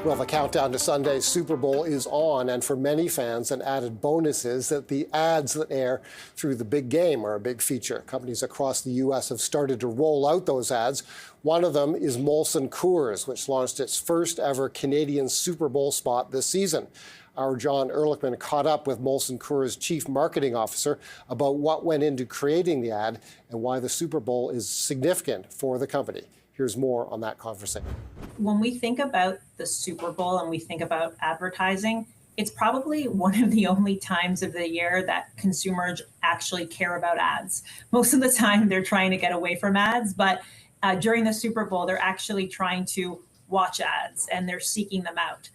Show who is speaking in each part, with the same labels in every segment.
Speaker 1: Well, the countdown to Sunday's Super Bowl is on, and for many fans, an added bonus is that the ads that air through the big game are a big feature. Companies across the U.S. have started to roll out those ads. One of them is Molson Coors, which launched its first ever Canadian Super Bowl spot this season. Our John Erlichman caught up with Molson Coors' chief marketing officer about what went into creating the ad and why the Super Bowl is significant for the company. Here's more on that conversation.
Speaker 2: When we think about the Super Bowl and we think about advertising, it's probably one of the only times of the year that consumers actually care about ads. Most of the time, they're trying to get away from ads, but during the Super Bowl, they're actually trying to watch ads and they're seeking them out.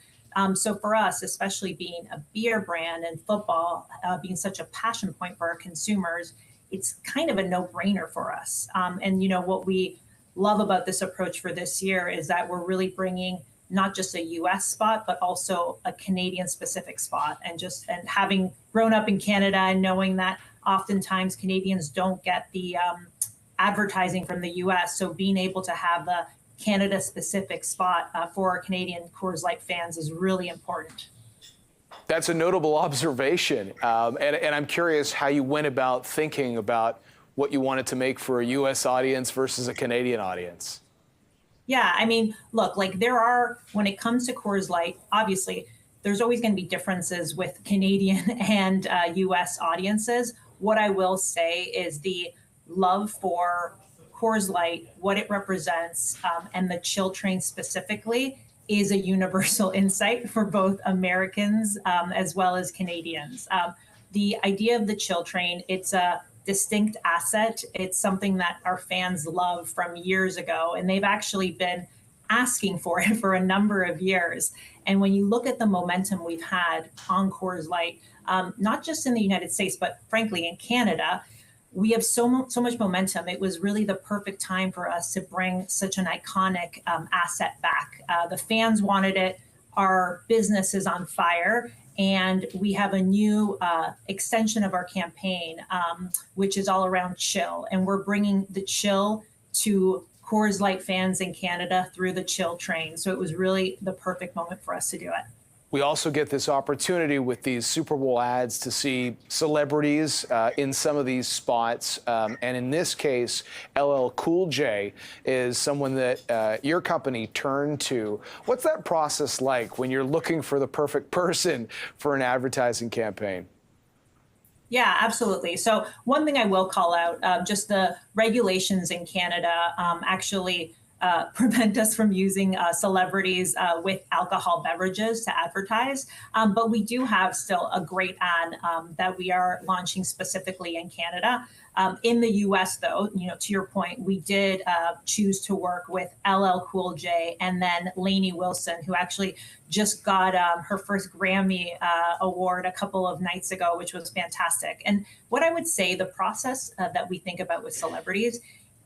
Speaker 2: So for us, especially being a beer brand and football being such a passion point for our consumers, it's kind of a no-brainer for us. And you know what we love about this approach for this year is that we're really bringing not just a US spot, but also a Canadian specific spot. And having grown up in Canada and knowing that oftentimes Canadians don't get the advertising from the US. So being able to have a Canada specific spot for our Canadian Coors Light fans is really important.
Speaker 3: That's a notable observation. And I'm curious how you went about thinking about what you wanted to make for a U.S. audience versus a Canadian audience.
Speaker 2: Yeah, I mean, look, like when it comes to Coors Light, obviously, there's always going to be differences with Canadian and U.S. audiences. What I will say is the love for Coors Light, what it represents, and the chill train specifically is a universal insight for both Americans as well as Canadians. The idea of the chill train, it's a distinct asset. It's something that our fans love from years ago, and they've actually been asking for it for a number of years. And when you look at the momentum we've had on Coors Light, not just in the United States, but frankly in Canada, we have so much momentum. It was really the perfect time for us to bring such an iconic asset back. The fans wanted it. Our business is on fire. And we have a new extension of our campaign, which is all around chill. And we're bringing the chill to Coors Light fans in Canada through the chill train. So it was really the perfect moment for us to do it.
Speaker 3: We also get this opportunity with these Super Bowl ads to see celebrities in some of these spots. And in this case, LL Cool J is someone that your company turned to. What's that process like when you're looking for the perfect person for an advertising campaign?
Speaker 2: Yeah, absolutely. So one thing I will call out, just the regulations in Canada actually prevent us from using celebrities with alcohol beverages to advertise. But we do have still a great ad that we are launching specifically in Canada. In the US, though, you know, to your point, we did choose to work with LL Cool J and then Lainey Wilson, who actually just got her first Grammy award a couple of nights ago, which was fantastic. And what I would say, the process that we think about with celebrities,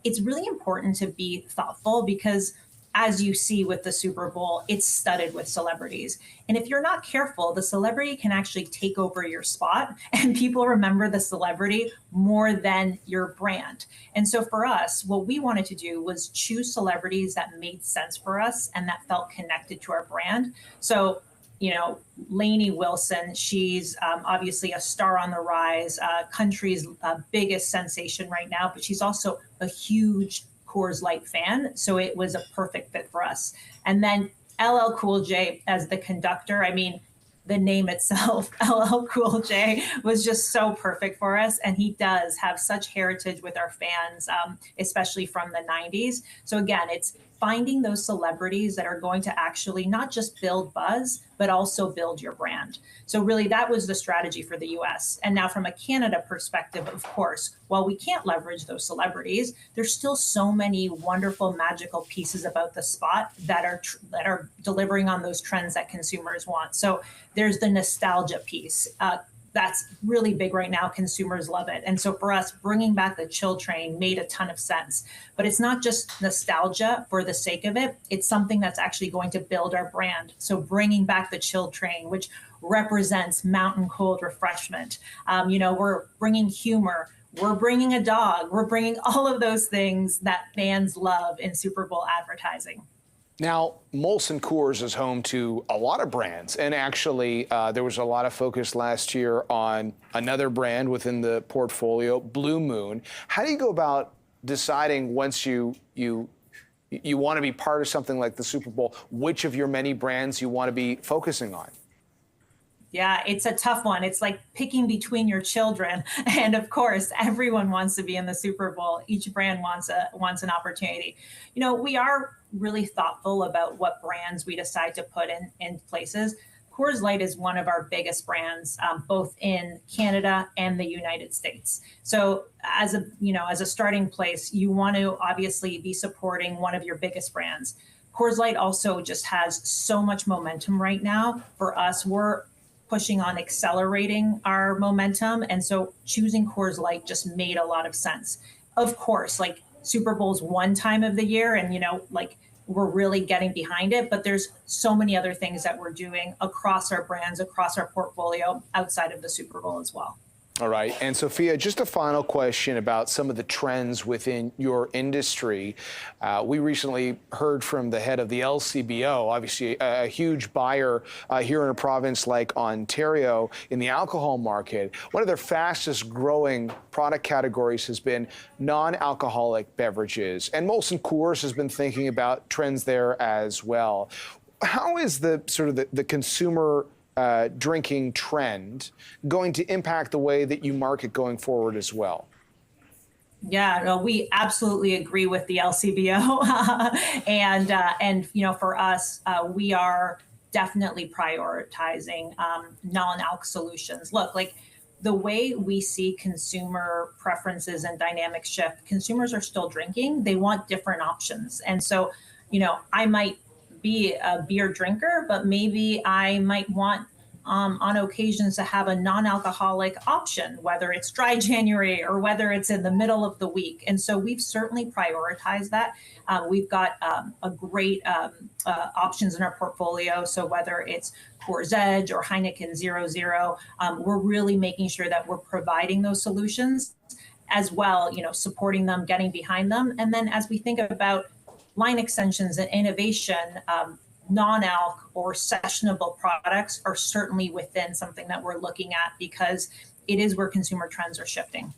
Speaker 2: it's really important to be thoughtful because as you see with the Super Bowl, it's studded with celebrities. And if you're not careful, the celebrity can actually take over your spot and people remember the celebrity more than your brand. And so for us, what we wanted to do was choose celebrities that made sense for us and that felt connected to our brand. So, you know, Lainey Wilson, she's obviously a star on the rise, country's biggest sensation right now, but she's also a huge Coors Light fan. So it was a perfect fit for us. And then LL Cool J as the conductor, I mean, the name itself, LL Cool J, was just so perfect for us. And he does have such heritage with our fans, especially from the 90s. So again, it's finding those celebrities that are going to actually not just build buzz, but also build your brand. So really that was the strategy for the US. And now from a Canada perspective, of course, while we can't leverage those celebrities, there's still so many wonderful, magical pieces about the spot that are delivering on those trends that consumers want. So there's the nostalgia piece. That's really big right now. Consumers love it. And so for us, bringing back the chill train made a ton of sense. But it's not just nostalgia for the sake of it. It's something that's actually going to build our brand. So bringing back the chill train, which represents mountain cold refreshment. You know, we're bringing humor. We're bringing a dog. We're bringing all of those things that fans love in Super Bowl advertising.
Speaker 3: Now, Molson Coors is home to a lot of brands, and actually there was a lot of focus last year on another brand within the portfolio, Blue Moon. How do you go about deciding once you want to be part of something like the Super Bowl, which of your many brands you want to be focusing on?
Speaker 2: Yeah, it's a tough one. It's like picking between your children. And of course, everyone wants to be in the Super Bowl. Each brand wants an opportunity. We are really thoughtful about what brands we decide to put in places. Coors Light is one of our biggest brands, both in Canada and the United States. So as a starting place, you want to obviously be supporting one of your biggest brands. Coors Light also just has so much momentum right now. For us, we're pushing on accelerating our momentum. And so choosing Coors Light just made a lot of sense. Of course, like Super Bowl's one time of the year and, we're really getting behind it, but there's so many other things that we're doing across our brands, across our portfolio outside of the Super Bowl as well.
Speaker 3: All right. And Sofia, just a final question about some of the trends within your industry. We recently heard from the head of the LCBO, obviously a huge buyer here in a province like Ontario in the alcohol market. One of their fastest growing product categories has been non-alcoholic beverages. And Molson Coors has been thinking about trends there as well. How is the sort of the consumer drinking trend going to impact the way that you market going forward as well?
Speaker 2: Yeah, no, we absolutely agree with the LCBO, and for us, we are definitely prioritizing non-alc solutions. Look, like the way we see consumer preferences and dynamics shift, consumers are still drinking. They want different options, and so I might be a beer drinker, but maybe I might want on occasions to have a non-alcoholic option, whether it's dry January or whether it's in the middle of the week. And so we've certainly prioritized that. We've got a great options in our portfolio. So whether it's Coors Edge or Heineken 0.0, we're really making sure that we're providing those solutions as well, supporting them, getting behind them. And then as we think about line extensions and innovation, non-alc or sessionable products are certainly within something that we're looking at because it is where consumer trends are shifting.